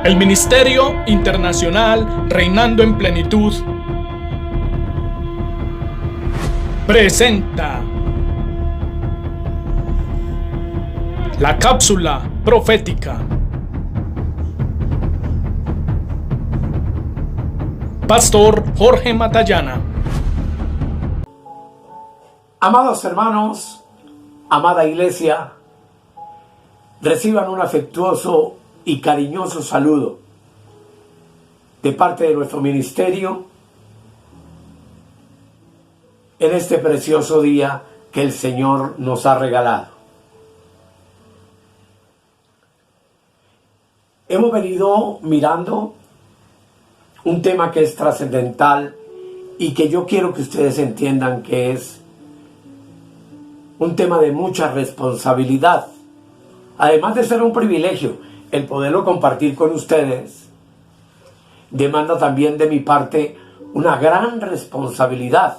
El Ministerio Internacional Reinando en Plenitud presenta la cápsula profética. Pastor Jorge Matallana. Amados hermanos, amada iglesia, reciban un afectuoso y cariñoso saludo de parte de nuestro ministerio en este precioso día que el Señor nos ha regalado. Hemos venido mirando un tema que es trascendental y que yo quiero que ustedes entiendan que es un tema de mucha responsabilidad. Además de ser un privilegio, el poderlo compartir con ustedes demanda también de mi parte una gran responsabilidad,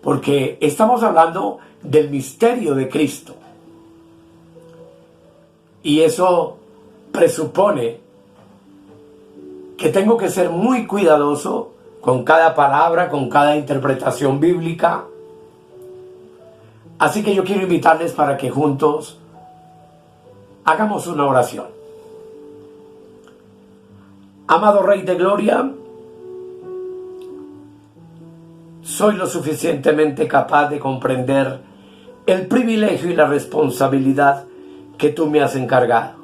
porque estamos hablando del misterio de Cristo. Y eso presupone que tengo que ser muy cuidadoso con cada palabra, con cada interpretación bíblica. Así que yo quiero invitarles para que juntos hagamos una oración. Amado Rey de Gloria, soy lo suficientemente capaz de comprender el privilegio y la responsabilidad que tú me has encargado.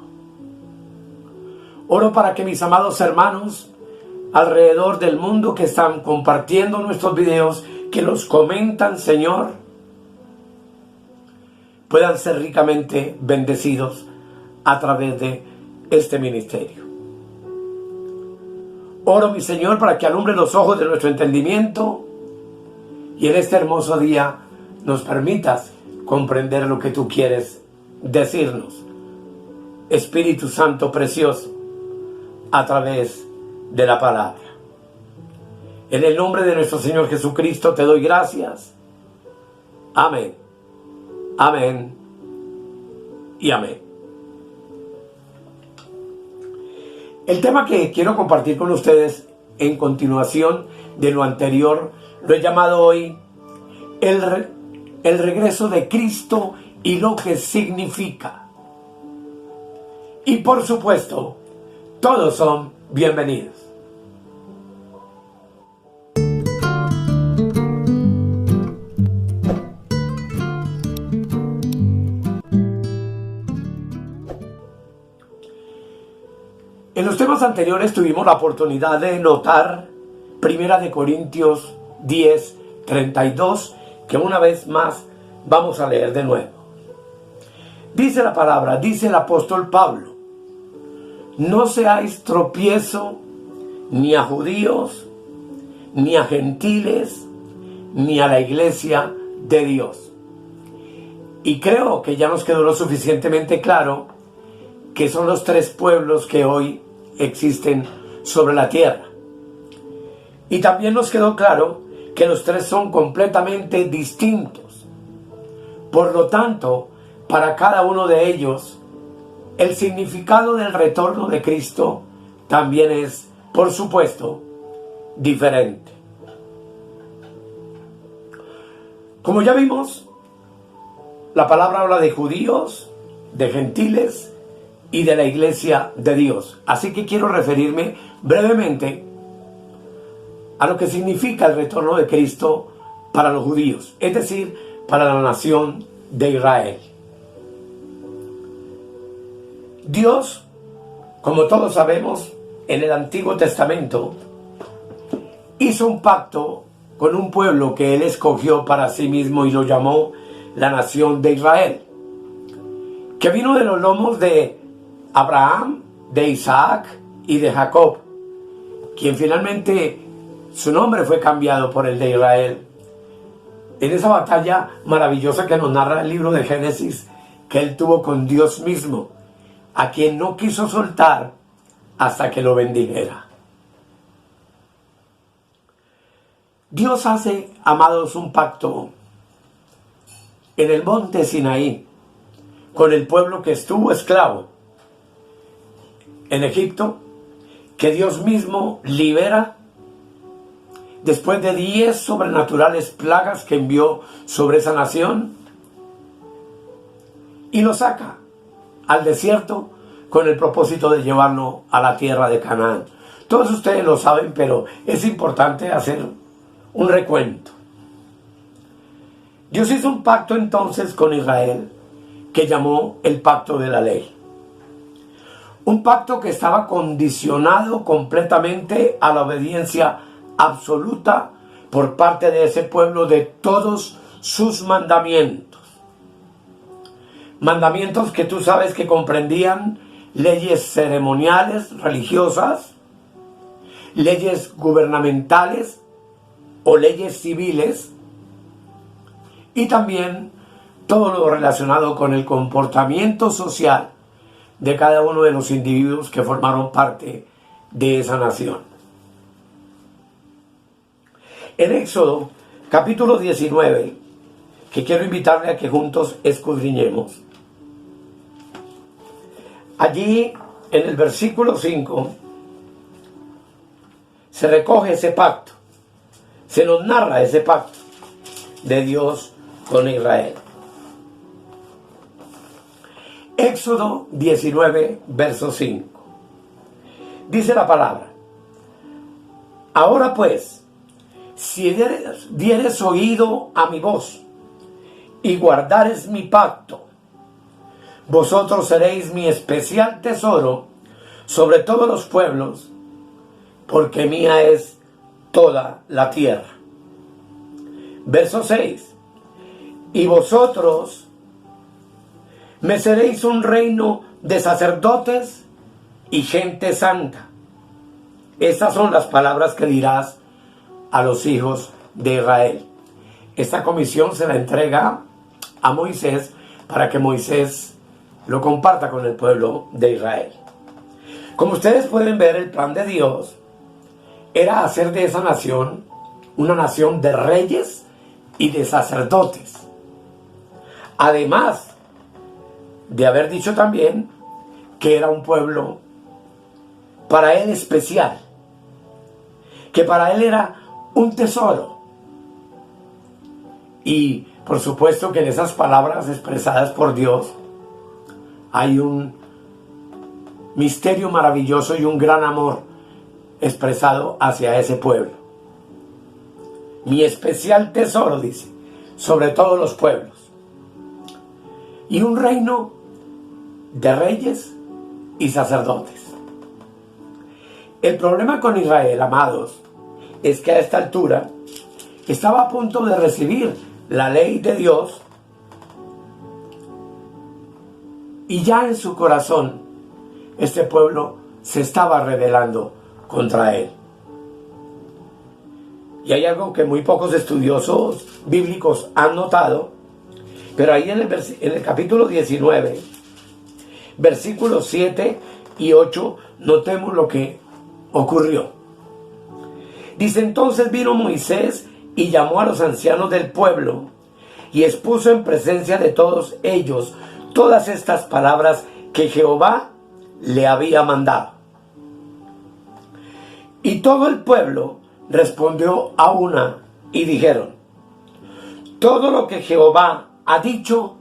Oro para que mis amados hermanos alrededor del mundo que están compartiendo nuestros videos, que los comentan, Señor, puedan ser ricamente bendecidos a través de este ministerio. Oro, mi Señor, para que alumbre los ojos de nuestro entendimiento y en este hermoso día nos permitas comprender lo que tú quieres decirnos, Espíritu Santo precioso, a través de la palabra. En el nombre de nuestro Señor Jesucristo te doy gracias. Amén. Amén. Y amén. El tema que quiero compartir con ustedes en continuación de lo anterior lo he llamado hoy el regreso de Cristo y lo que significa. Y por supuesto, todos son bienvenidos. En los temas anteriores tuvimos la oportunidad de notar 1 Corintios 10, 32, que una vez más vamos a leer de nuevo. Dice la palabra, dice el apóstol Pablo: no seáis tropiezo ni a judíos, ni a gentiles, ni a la iglesia de Dios. Y creo que ya nos quedó lo suficientemente claro que son los tres pueblos que hoy existen sobre la tierra. Y también nos quedó claro que los tres son completamente distintos. Por lo tanto, para cada uno de ellos, el significado del retorno de Cristo también es, por supuesto, diferente. Como ya vimos, la palabra habla de judíos, de gentiles y de la iglesia de Dios. Así que quiero referirme brevemente a lo que significa el retorno de Cristo para los judíos, es decir, para la nación de Israel. Dios, como todos sabemos, en el Antiguo Testamento hizo un pacto con un pueblo que Él escogió para sí mismo y lo llamó la nación de Israel, que vino de los lomos de Abraham, de Isaac y de Jacob, quien finalmente su nombre fue cambiado por el de Israel. En esa batalla maravillosa que nos narra el libro de Génesis, que él tuvo con Dios mismo, a quien no quiso soltar hasta que lo bendijera. Dios hace, amados, un pacto en el monte Sinaí con el pueblo que estuvo esclavo en Egipto, que Dios mismo libera después de 10 sobrenaturales plagas que envió sobre esa nación, y lo saca al desierto con el propósito de llevarlo a la tierra de Canaán. Todos ustedes lo saben, pero es importante hacer un recuento. Dios hizo un pacto entonces con Israel que llamó el pacto de la ley. Un pacto que estaba condicionado completamente a la obediencia absoluta por parte de ese pueblo de todos sus mandamientos. Mandamientos que tú sabes que comprendían leyes ceremoniales, religiosas, leyes gubernamentales o leyes civiles, y también todo lo relacionado con el comportamiento social de cada uno de los individuos que formaron parte de esa nación. En Éxodo, capítulo 19, que quiero invitarle a que juntos escudriñemos. Allí, en el versículo 5, se recoge ese pacto, se nos narra ese pacto de Dios con Israel. Éxodo 19, verso 5. Dice la palabra: ahora pues, si dieres oído a mi voz y guardares mi pacto, vosotros seréis mi especial tesoro sobre todos los pueblos, porque mía es toda la tierra. Verso 6. Y vosotros me seréis un reino de sacerdotes y gente santa. Estas son las palabras que dirás a los hijos de Israel. Esta comisión se la entrega a Moisés para que Moisés lo comparta con el pueblo de Israel. Como ustedes pueden ver, el plan de Dios era hacer de esa nación una nación de reyes y de sacerdotes. Además de haber dicho también que era un pueblo para él especial, que para él era un tesoro. Y por supuesto que en esas palabras expresadas por Dios hay un misterio maravilloso y un gran amor expresado hacia ese pueblo. Mi especial tesoro, dice, sobre todos los pueblos. Y un reino de reyes y sacerdotes. El problema con Israel, amados, es que a esta altura estaba a punto de recibir la ley de Dios, y ya en su corazón este pueblo se estaba rebelando contra él. Y hay algo que muy pocos estudiosos bíblicos han notado, pero ahí en el capítulo 19, versículos 7 y 8, notemos lo que ocurrió. Dice: entonces vino Moisés y llamó a los ancianos del pueblo y expuso en presencia de todos ellos todas estas palabras que Jehová le había mandado. Y todo el pueblo respondió a una y dijeron: todo lo que Jehová ha dicho,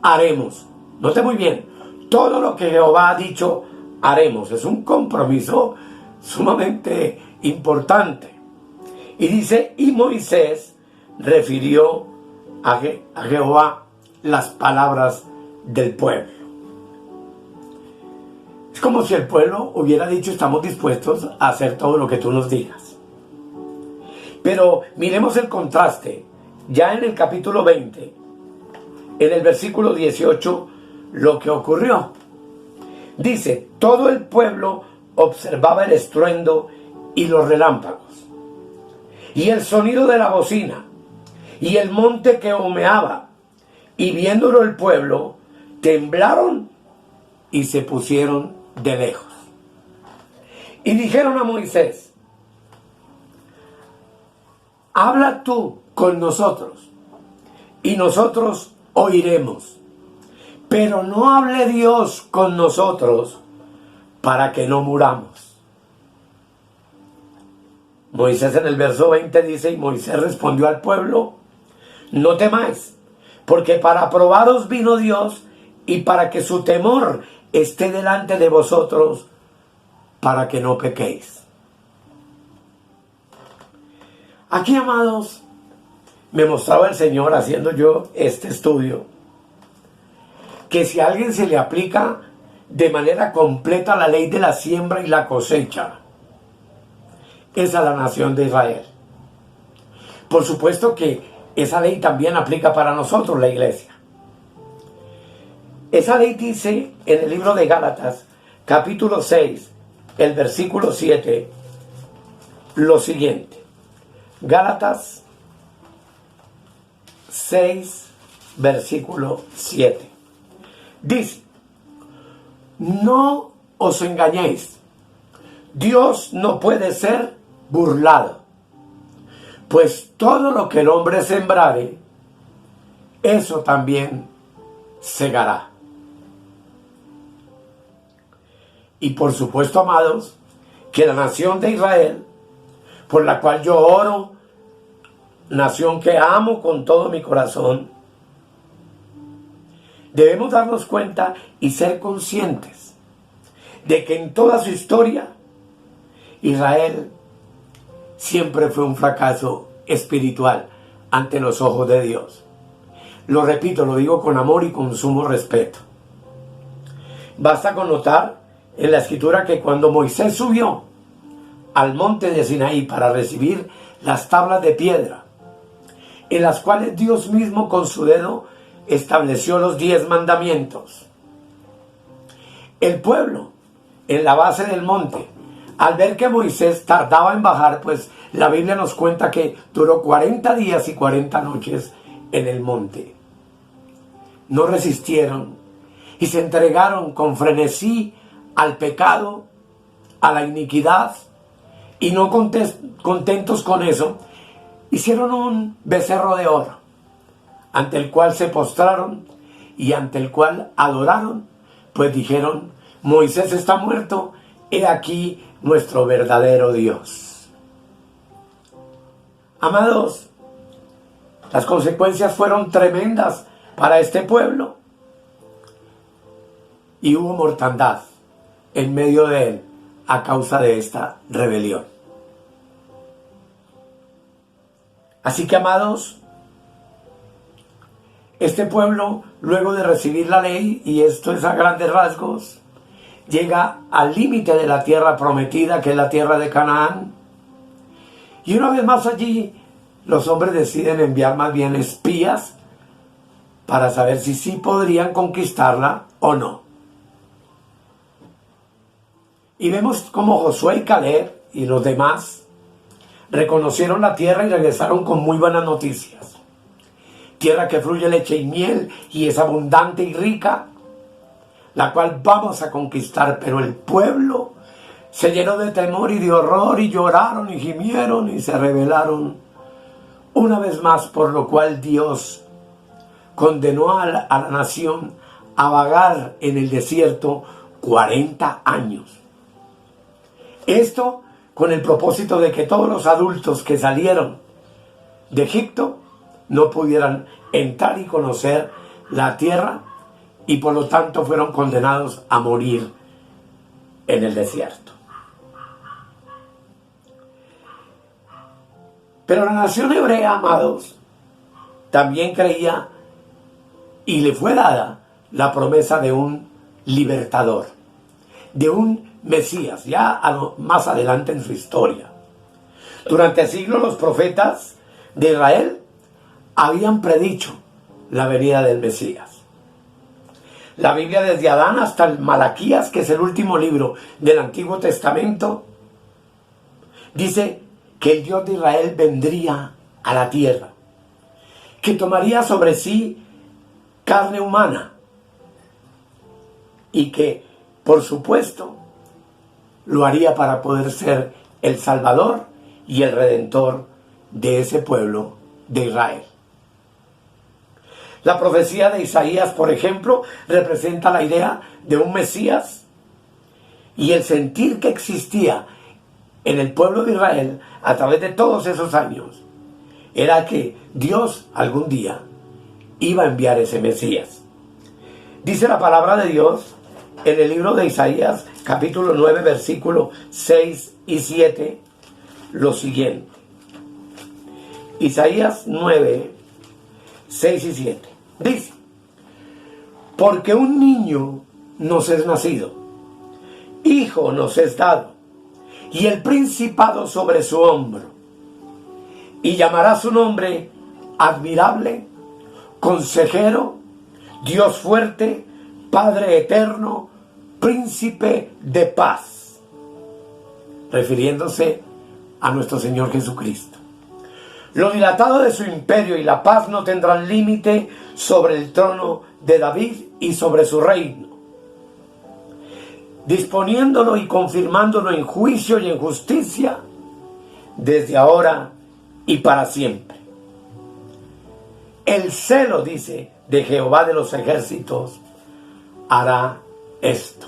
haremos. Note muy bien, todo lo que Jehová ha dicho, haremos. Es un compromiso sumamente importante. Y dice: y Moisés refirió a Jehová las palabras del pueblo. Es como si el pueblo hubiera dicho: estamos dispuestos a hacer todo lo que tú nos digas. Pero miremos el contraste. Ya en el capítulo 20, en el versículo 18, lo que ocurrió. Dice: todo el pueblo observaba el estruendo y los relámpagos, y el sonido de la bocina, y el monte que humeaba, y viéndolo el pueblo, temblaron y se pusieron de lejos. Y dijeron a Moisés: habla tú con nosotros, y nosotros oiremos. Pero no hable Dios con nosotros, para que no muramos. Moisés en el verso 20 dice: y Moisés respondió al pueblo: no temáis, porque para probaros vino Dios, y para que su temor esté delante de vosotros, para que no pequéis. Aquí, amados, me mostraba el Señor, haciendo yo este estudio, que si a alguien se le aplica de manera completa la ley de la siembra y la cosecha, es a la nación de Israel. Por supuesto que esa ley también aplica para nosotros, la iglesia. Esa ley dice en el libro de Gálatas, capítulo 6, el versículo 7, lo siguiente. Gálatas 6, versículo 7. Dice: no os engañéis, Dios no puede ser burlado, pues todo lo que el hombre sembrare, eso también segará. Y por supuesto, amados, que la nación de Israel, por la cual yo oro, nación que amo con todo mi corazón, debemos darnos cuenta y ser conscientes de que en toda su historia Israel siempre fue un fracaso espiritual ante los ojos de Dios. Lo repito, lo digo con amor y con sumo respeto. Basta con notar en la escritura que cuando Moisés subió al monte de Sinaí para recibir las tablas de piedra, en las cuales Dios mismo con su dedo estableció los 10 mandamientos, el pueblo en la base del monte, al ver que Moisés tardaba en bajar, pues la Biblia nos cuenta que duró 40 días y 40 noches en el monte, no resistieron y se entregaron con frenesí al pecado, a la iniquidad, y no contentos con eso, hicieron un becerro de oro, ante el cual se postraron y ante el cual adoraron, pues dijeron: Moisés está muerto, he aquí nuestro verdadero Dios. Amados, las consecuencias fueron tremendas para este pueblo, y hubo mortandad en medio de él a causa de esta rebelión. Así que, amados, este pueblo, luego de recibir la ley, y esto es a grandes rasgos, llega al límite de la tierra prometida, que es la tierra de Canaán. Y una vez más allí, los hombres deciden enviar más bien espías para saber si sí podrían conquistarla o no. Y vemos cómo Josué y Caleb y los demás reconocieron la tierra y regresaron con muy buenas noticias. Tierra que fluye leche y miel y es abundante y rica, la cual vamos a conquistar. Pero el pueblo se llenó de temor y de horror, y lloraron y gimieron y se rebelaron una vez más, por lo cual Dios condenó a la nación a vagar en el desierto 40 años. Esto con el propósito de que todos los adultos que salieron de Egipto no pudieran entrar y conocer la tierra, y por lo tanto fueron condenados a morir en el desierto. Pero la nación hebrea, amados, también creía y le fue dada la promesa de un libertador, de un Mesías, ya más adelante en su historia. Durante siglos los profetas de Israel habían predicho la venida del Mesías. La Biblia, desde Adán hasta el Malaquías, que es el último libro del Antiguo Testamento, dice que el Dios de Israel vendría a la tierra, que tomaría sobre sí carne humana, y que, por supuesto, lo haría para poder ser el Salvador y el Redentor de ese pueblo de Israel. La profecía de Isaías, por ejemplo, representa la idea de un Mesías y el sentir que existía en el pueblo de Israel a través de todos esos años era que Dios algún día iba a enviar ese Mesías. Dice la palabra de Dios en el libro de Isaías, capítulo 9, versículos 6 y 7, lo siguiente. Isaías 9, 6 y 7. Dice: porque un niño nos es nacido, hijo nos es dado, y el principado sobre su hombro, y llamará su nombre Admirable, Consejero, Dios fuerte, Padre eterno, Príncipe de paz, refiriéndose a nuestro Señor Jesucristo. Lo dilatado de su imperio y la paz no tendrán límite sobre el trono de David y sobre su reino, disponiéndolo y confirmándolo en juicio y en justicia desde ahora y para siempre. El celo, dice, de Jehová de los ejércitos hará esto.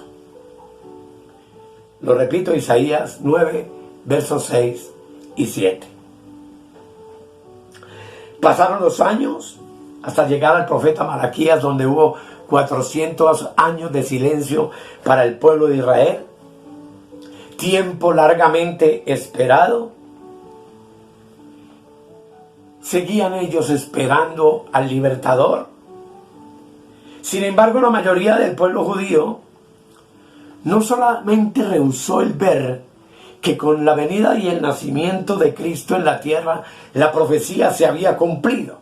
Lo repito, Isaías 9, versos 6 y 7. Pasaron los años hasta llegar al profeta Malaquías, donde hubo 400 años de silencio para el pueblo de Israel. Tiempo largamente esperado. Seguían ellos esperando al libertador. Sin embargo, la mayoría del pueblo judío no solamente rehusó el ver que con la venida y el nacimiento de Cristo en la tierra la profecía se había cumplido,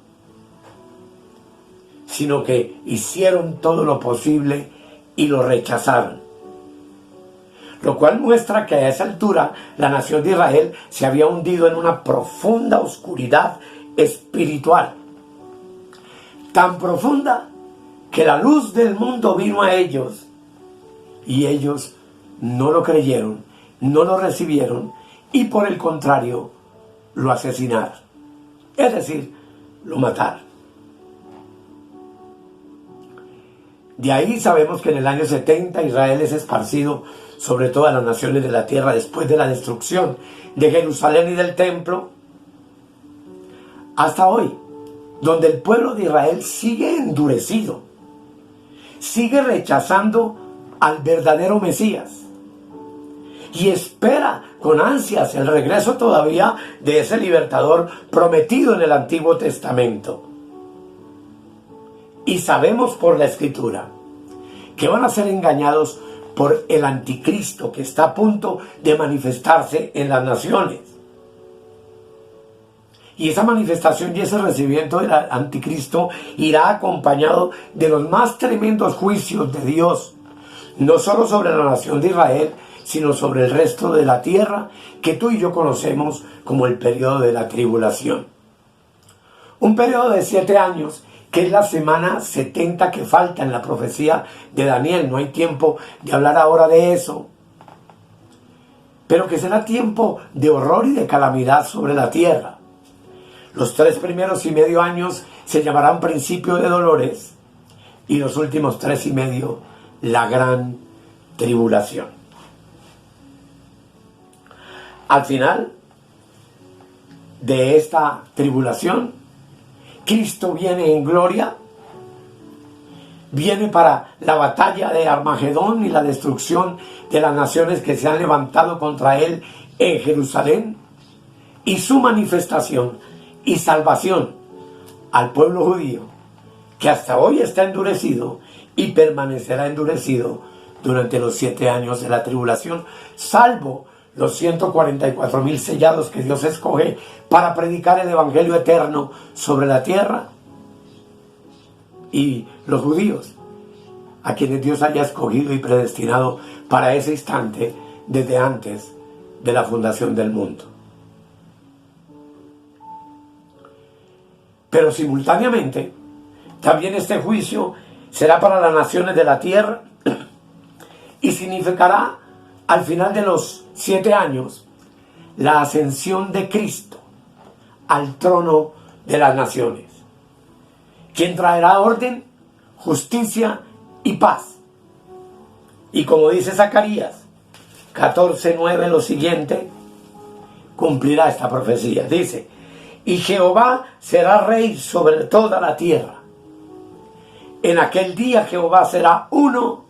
sino que hicieron todo lo posible y lo rechazaron. Lo cual muestra que a esa altura la nación de Israel se había hundido en una profunda oscuridad espiritual, tan profunda que la luz del mundo vino a ellos y ellos no lo creyeron, no lo recibieron y por el contrario lo asesinaron, es decir, lo mataron. De ahí sabemos que en el año 70 Israel es esparcido sobre todas las naciones de la tierra después de la destrucción de Jerusalén y del templo, hasta hoy, donde el pueblo de Israel sigue endurecido, sigue rechazando al verdadero Mesías y espera con ansias el regreso todavía de ese libertador prometido en el Antiguo Testamento. Y sabemos por la Escritura que van a ser engañados por el anticristo que está a punto de manifestarse en las naciones. Y esa manifestación y ese recibimiento del anticristo irá acompañado de los más tremendos juicios de Dios, no solo sobre la nación de Israel, sino sobre el resto de la tierra, que tú y yo conocemos como el periodo de la tribulación. Un periodo de 7 años, que es la semana 70 que falta en la profecía de Daniel. No hay tiempo de hablar ahora de eso. Pero que será tiempo de horror y de calamidad sobre la tierra. Los 3 primeros y medio años se llamarán principio de dolores y los últimos 3 y medio la gran tribulación. Al final de esta tribulación, Cristo viene en gloria, viene para la batalla de Armagedón y la destrucción de las naciones que se han levantado contra él en Jerusalén, y su manifestación y salvación al pueblo judío, que hasta hoy está endurecido y permanecerá endurecido durante los 7 años de la tribulación, salvo los 144,000 sellados que Dios escoge para predicar el evangelio eterno sobre la tierra, y los judíos a quienes Dios haya escogido y predestinado para ese instante desde antes de la fundación del mundo. Pero simultáneamente también este juicio será para las naciones de la tierra y significará al final de los 7 años la ascensión de Cristo al trono de las naciones, quien traerá orden, justicia y paz. Y como dice Zacarías, 14:9, lo siguiente, cumplirá esta profecía. Dice: y Jehová será rey sobre toda la tierra. En aquel día Jehová será uno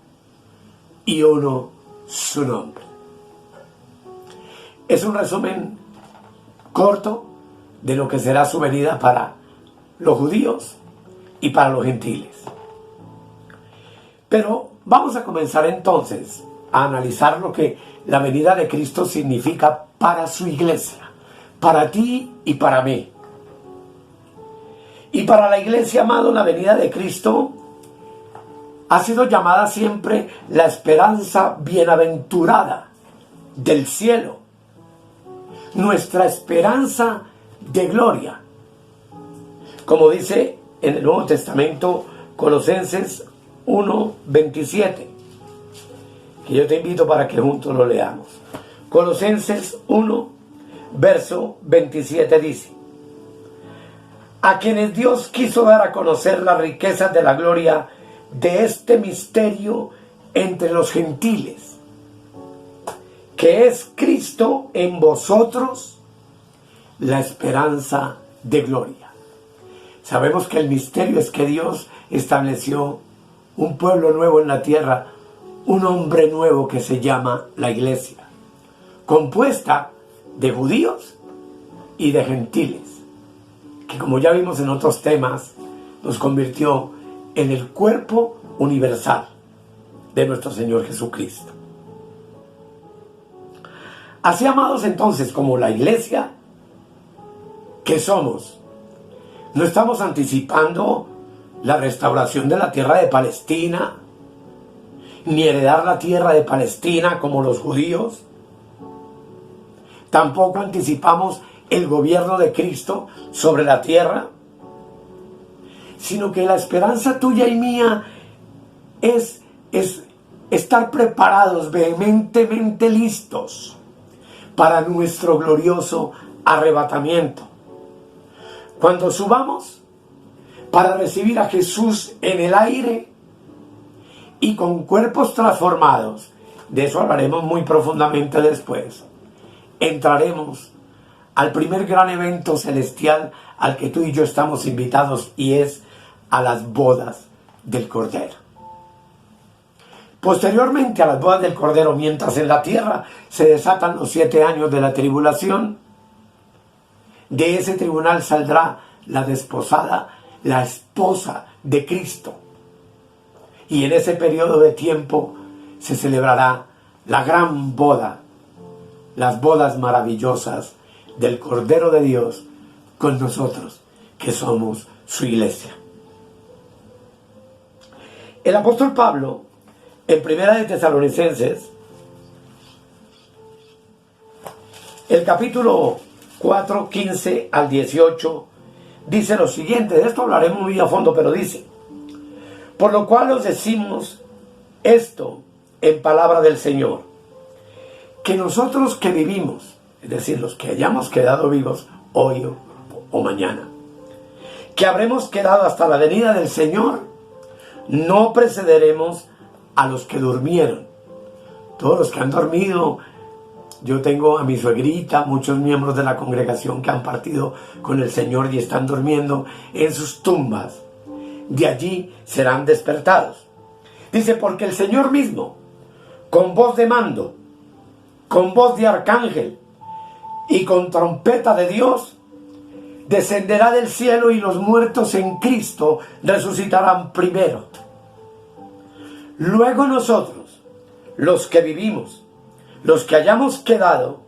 y uno su nombre. Es un resumen corto de lo que será su venida para los judíos y para los gentiles. Pero vamos a comenzar entonces a analizar lo que la venida de Cristo significa para su iglesia, para ti y para mí. Y para la iglesia, amado, la venida de Cristo ha sido llamada siempre la esperanza bienaventurada del cielo, nuestra esperanza de gloria. Como dice en el Nuevo Testamento, Colosenses 1:27, que yo te invito para que juntos lo leamos. Colosenses 1, verso 27 dice: a quienes Dios quiso dar a conocer las riquezas de la gloria de este misterio entre los gentiles, que es Cristo en vosotros, la esperanza de gloria. Sabemos que el misterio es que Dios estableció un pueblo nuevo en la tierra, un hombre nuevo que se llama la iglesia, compuesta de judíos y de gentiles, que, como ya vimos en otros temas, nos convirtió en el cuerpo universal de nuestro Señor Jesucristo. Así, amados, entonces, como la iglesia que somos, no estamos anticipando la restauración de la tierra de Palestina, ni heredar la tierra de Palestina como los judíos. Tampoco anticipamos el gobierno de Cristo sobre la tierra, sino que la esperanza tuya y mía es estar preparados, vehementemente listos para nuestro glorioso arrebatamiento, cuando subamos para recibir a Jesús en el aire y con cuerpos transformados. De eso hablaremos muy profundamente después. Entraremos al primer gran evento celestial al que tú y yo estamos invitados, y es a las bodas del Cordero. Posteriormente a las bodas del Cordero, mientras en la tierra se desatan los 7 años de la tribulación, de ese tribunal saldrá la desposada, la esposa de Cristo. Y en ese periodo de tiempo se celebrará la gran boda, las bodas maravillosas del Cordero de Dios con nosotros, que somos su iglesia. El apóstol Pablo, en Primera de Tesalonicenses, el capítulo 4, 15 al 18, dice lo siguiente. De esto hablaremos muy a fondo, pero dice: por lo cual os decimos esto en palabra del Señor, que nosotros que vivimos, es decir, los que hayamos quedado vivos hoy o mañana, que habremos quedado hasta la venida del Señor, no precederemos a los que durmieron. Todos los que han dormido, yo tengo a mi suegrita, muchos miembros de la congregación que han partido con el Señor y están durmiendo en sus tumbas. De allí serán despertados. Dice: porque el Señor mismo, con voz de mando, con voz de arcángel y con trompeta de Dios, descenderá del cielo, y los muertos en Cristo resucitarán primero. Luego nosotros, los que vivimos, los que hayamos quedado,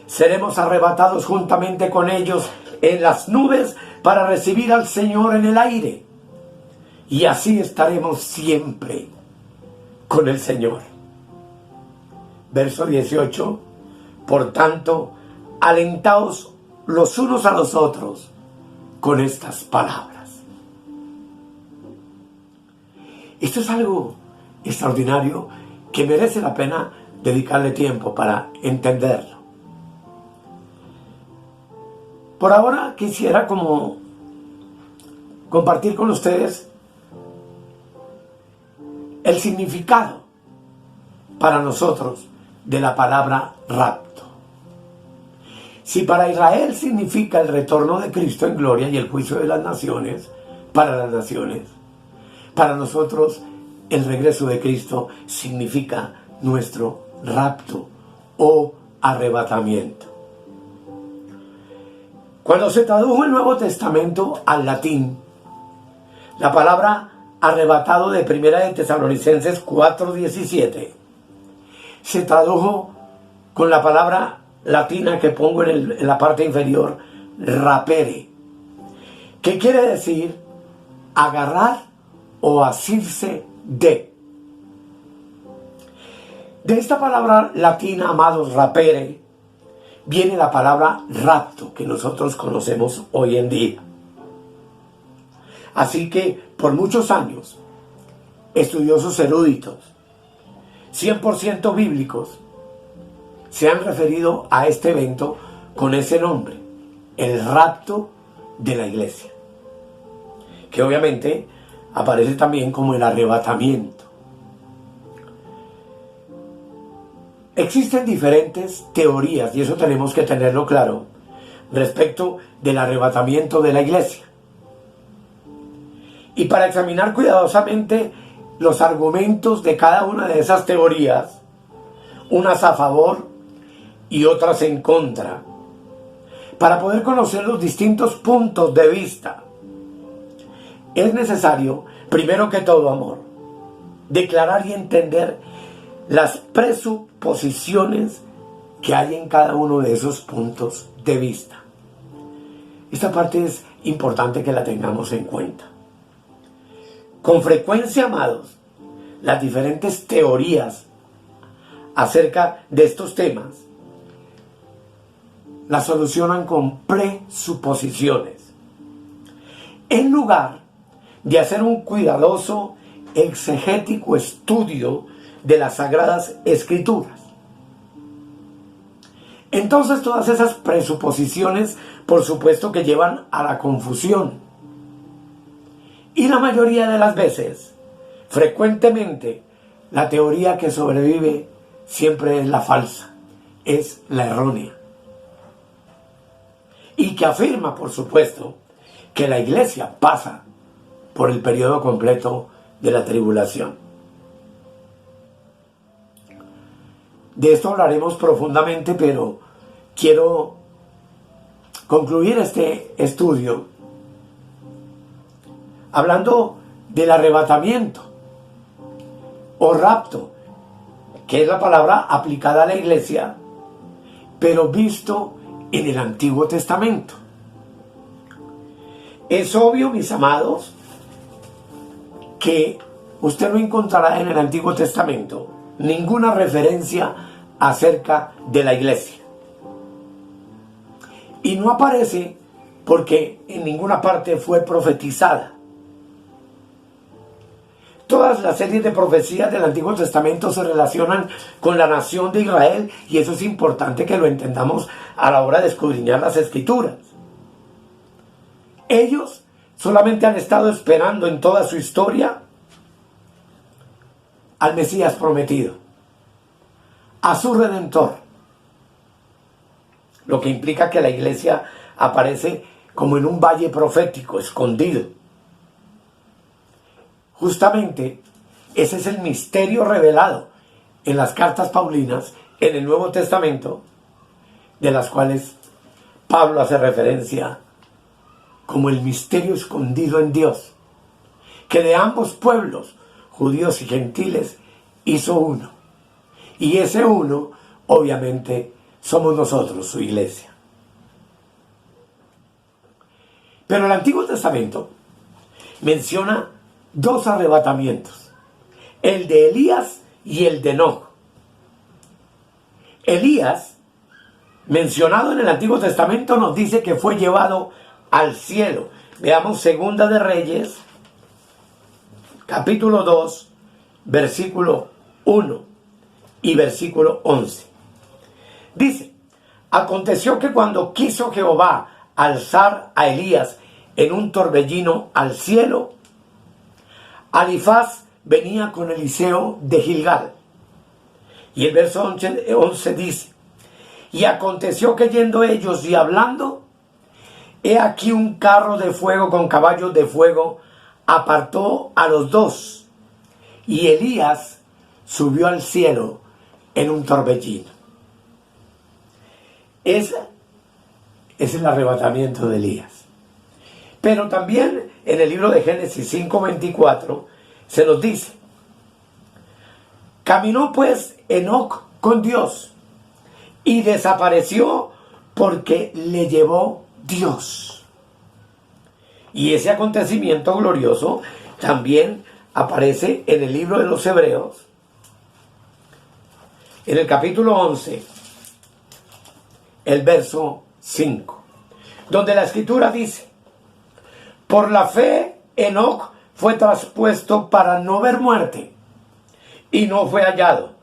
seremos arrebatados juntamente con ellos en las nubes para recibir al Señor en el aire. Y así estaremos siempre con el Señor. Verso 18. Por tanto, alentaos los unos a los otros con estas palabras. Esto es algo extraordinario que merece la pena dedicarle tiempo para entenderlo. Por ahora quisiera como compartir con ustedes el significado para nosotros de la palabra rapto. Si para Israel significa el retorno de Cristo en gloria y el juicio de las naciones, para nosotros el regreso de Cristo significa nuestro rapto o arrebatamiento. Cuando se tradujo el Nuevo Testamento al latín, la palabra arrebatado de 1 de Tesalonicenses 4:17 se tradujo con la palabra latina que pongo en la parte inferior, rapere, que quiere decir agarrar o asirse de. De esta palabra latina, amados, rapere, viene la palabra rapto que nosotros conocemos hoy en día. Así que por muchos años, estudiosos eruditos, 100% bíblicos, se han referido a este evento con ese nombre, el rapto de la iglesia, que obviamente aparece también como el arrebatamiento. Existen diferentes teorías, y eso tenemos que tenerlo claro, respecto del arrebatamiento de la iglesia. Y para examinar cuidadosamente los argumentos de cada una de esas teorías, unas a favor y otras en contra, para poder conocer los distintos puntos de vista, es necesario, primero que todo, amor, declarar y entender las presuposiciones que hay en cada uno de esos puntos de vista. Esta parte es importante que la tengamos en cuenta. Con frecuencia, amados, las diferentes teorías acerca de estos temas las solucionan con presuposiciones, en lugar de hacer un cuidadoso, exegético estudio de las Sagradas Escrituras. Entonces todas esas presuposiciones, por supuesto que llevan a la confusión. Y la mayoría de las veces, frecuentemente, la teoría que sobrevive siempre es la falsa, es la errónea. Y que afirma, por supuesto, que la iglesia pasa por el periodo completo de la tribulación. De esto hablaremos profundamente, pero quiero concluir este estudio hablando del arrebatamiento o rapto, que es la palabra aplicada a la iglesia, pero visto en el Antiguo Testamento. Es obvio, mis amados, que usted no encontrará en el Antiguo Testamento ninguna referencia acerca de la iglesia. Y no aparece porque en ninguna parte fue profetizada. Todas las series de profecías del Antiguo Testamento se relacionan con la nación de Israel, y eso es importante que lo entendamos a la hora de escudriñar las Escrituras. Ellos solamente han estado esperando en toda su historia al Mesías prometido, a su Redentor, lo que implica que la iglesia aparece como en un valle profético, escondido. Justamente ese es el misterio revelado en las cartas paulinas en el Nuevo Testamento, de las cuales Pablo hace referencia como el misterio escondido en Dios, que de ambos pueblos, judíos y gentiles, hizo uno. Y ese uno, obviamente, somos nosotros, su iglesia. Pero el Antiguo Testamento menciona dos arrebatamientos, el de Elías y el de Enoc. Elías, mencionado en el Antiguo Testamento, nos dice que fue llevado al cielo. Veamos Segunda de Reyes, capítulo 2, versículo 1 y versículo 11. Dice: aconteció que cuando quiso Jehová alzar a Elías en un torbellino al cielo, Alifaz venía con Eliseo de Gilgal, Y el verso 11 dice: y aconteció que yendo ellos y hablando, he aquí un carro de fuego con caballos de fuego apartó a los dos, y Elías subió al cielo en un torbellino. Ese es el arrebatamiento de Elías. Pero también en el libro de Génesis 5:24 se nos dice: caminó pues Enoc con Dios y desapareció porque le llevó Dios. Y ese acontecimiento glorioso también aparece en el libro de los Hebreos, en el capítulo 11, el verso 5, donde la escritura dice: por la fe Enoc fue traspuesto para no ver muerte, y no fue hallado,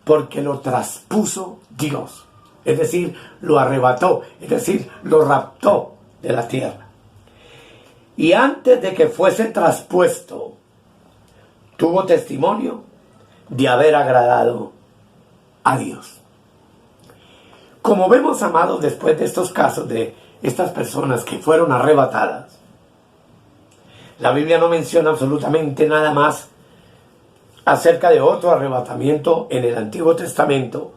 porque lo traspuso Dios. Es decir, lo arrebató, es decir, lo raptó de la tierra. Y antes de que fuese traspuesto, tuvo testimonio de haber agradado a Dios. Como vemos, amados, después de estos casos de estas personas que fueron arrebatadas, la Biblia no menciona absolutamente nada más acerca de otro arrebatamiento en el Antiguo Testamento,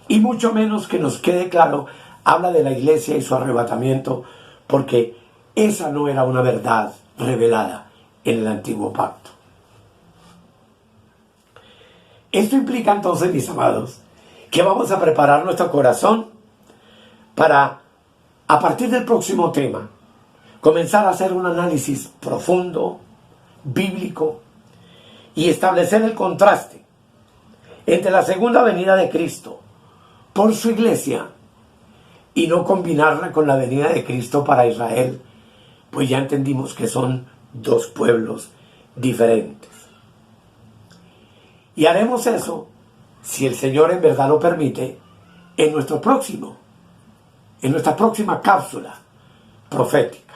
y mucho menos que nos quede claro, habla de la iglesia y su arrebatamiento, porque esa no era una verdad revelada en el Antiguo Pacto. Esto implica entonces, mis amados, que vamos a preparar nuestro corazón para, a partir del próximo tema, comenzar a hacer un análisis profundo, bíblico, y establecer el contraste entre la segunda venida de Cristo por su iglesia y no combinarla con la venida de Cristo para Israel, pues ya entendimos que son dos pueblos diferentes. Y haremos eso, si el Señor en verdad lo permite, en nuestra próxima cápsula profética.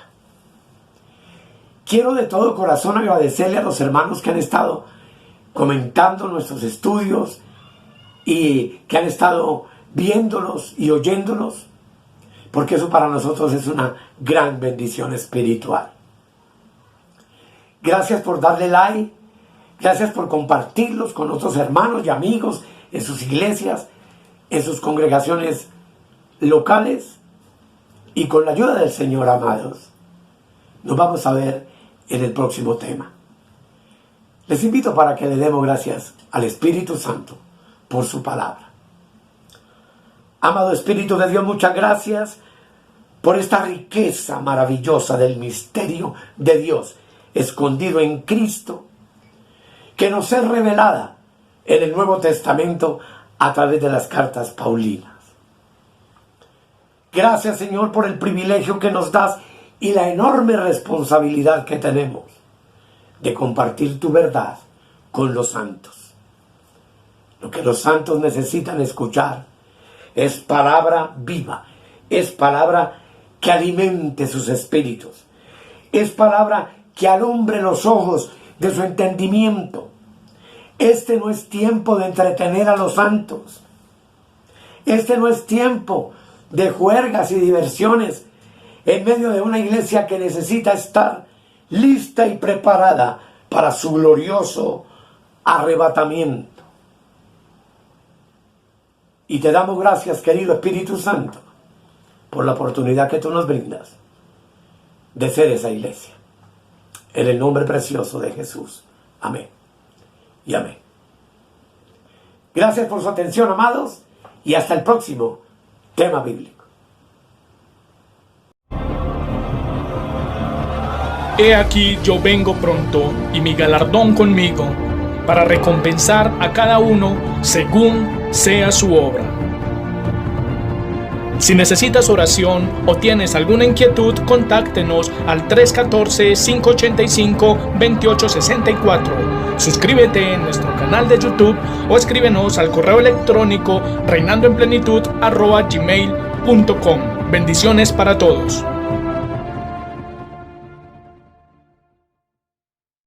Quiero de todo corazón agradecerle a los hermanos que han estado comentando nuestros estudios y que han estado viéndolos y oyéndolos, porque eso para nosotros es una gran bendición espiritual. Gracias por darle like, gracias por compartirlos con otros hermanos y amigos en sus iglesias, en sus congregaciones locales, y con la ayuda del Señor, amados, nos vamos a ver en el próximo tema. Les invito para que le demos gracias al Espíritu Santo por su palabra. Amado Espíritu de Dios, muchas gracias por esta riqueza maravillosa del misterio de Dios escondido en Cristo, que nos es revelada en el Nuevo Testamento a través de las cartas paulinas. Gracias, Señor, por el privilegio que nos das y la enorme responsabilidad que tenemos de compartir tu verdad con los santos. Lo que los santos necesitan escuchar es palabra viva, es palabra que alimente sus espíritus, es palabra que alumbre los ojos de su entendimiento. Este no es tiempo de entretener a los santos. Este no es tiempo de juergas y diversiones en medio de una iglesia que necesita estar lista y preparada para su glorioso arrebatamiento. Y te damos gracias, querido Espíritu Santo, por la oportunidad que tú nos brindas de ser esa iglesia. En el nombre precioso de Jesús. Amén y amén. Gracias por su atención, amados, y hasta el próximo tema bíblico. He aquí yo vengo pronto, y mi galardón conmigo, para recompensar a cada uno según sea su obra. Si necesitas oración o tienes alguna inquietud, contáctenos al 314-585-2864. Suscríbete en nuestro canal de YouTube o escríbenos al correo electrónico reinandoenplenitud@gmail.com. Bendiciones para todos.